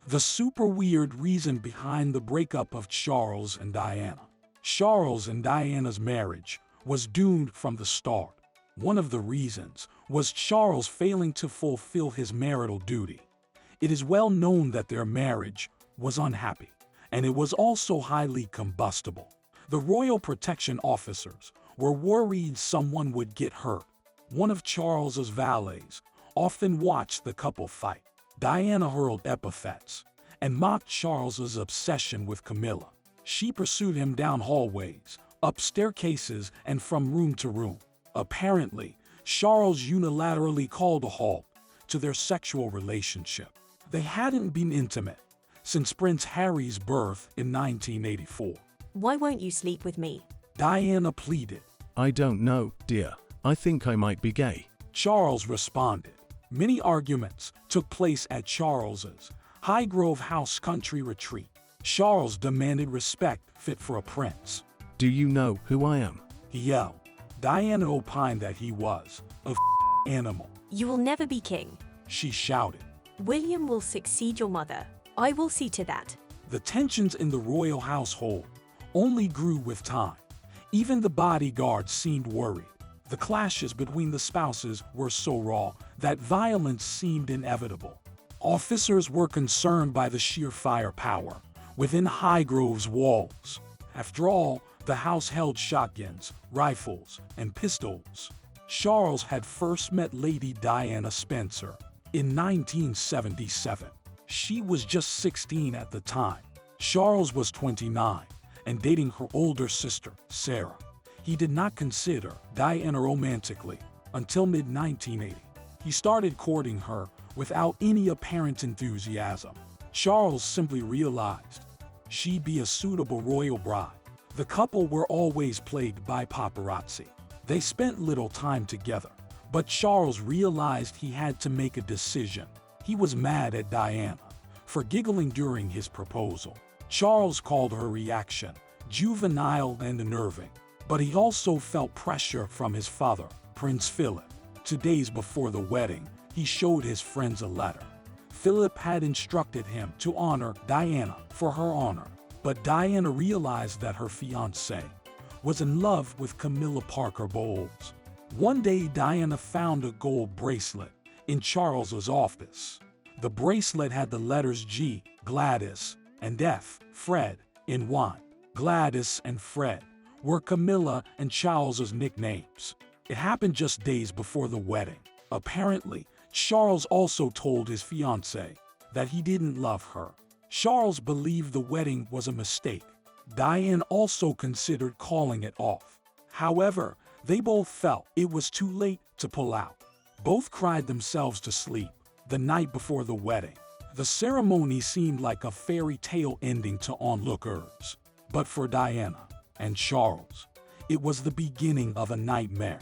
The super weird reason behind the breakup of Charles and Diana. Charles and Diana's marriage was doomed from the start. One of the reasons was Charles failing to fulfill his marital duty. It is well known that their marriage was unhappy, and it was also highly combustible. The royal protection officers were worried someone would get hurt. One of Charles's valets often watched the couple fight. Diana hurled epithets and mocked Charles's obsession with Camilla. She pursued him down hallways, up staircases, and from room to room. Apparently, Charles unilaterally called a halt to their sexual relationship. They hadn't been intimate since Prince Harry's birth in 1984. Why won't you sleep with me? Diana pleaded. I don't know, dear. I think I might be gay. Charles responded. Many arguments took place at Charles's Highgrove House country retreat. Charles demanded respect fit for a prince. Do you know who I am? He yelled. Diana opined that he was a animal. You will never be king. She shouted. William will succeed your mother. I will see to that. The tensions in the royal household only grew with time. Even the bodyguards seemed worried. The clashes between the spouses were so raw that violence seemed inevitable. Officers were concerned by the sheer firepower within Highgrove's walls. After all, the house held shotguns, rifles, and pistols. Charles had first met Lady Diana Spencer in 1977. She was just 16 at the time. Charles was 29 and dating her older sister, Sarah. He did not consider Diana romantically until mid-1980. He started courting her without any apparent enthusiasm. Charles simply realized she'd be a suitable royal bride. The couple were always plagued by paparazzi. They spent little time together, but Charles realized he had to make a decision. He was mad at Diana for giggling during his proposal. Charles called her reaction juvenile and unnerving, but he also felt pressure from his father, Prince Philip. 2 days before the wedding, he showed his friends a letter. Philip had instructed him to honor Diana for her honor, but Diana realized that her fiancé was in love with Camilla Parker Bowles. One day, Diana found a gold bracelet in Charles's office. The bracelet had the letters G, Gladys, and F, Fred, in one. Gladys and Fred were Camilla and Charles's nicknames. It happened just days before the wedding. Apparently, Charles also told his fiancée that he didn't love her. Charles believed the wedding was a mistake. Diane also considered calling it off. However, they both felt it was too late to pull out. Both cried themselves to sleep the night before the wedding. The ceremony seemed like a fairy tale ending to onlookers. But for Diana and Charles, it was the beginning of a nightmare.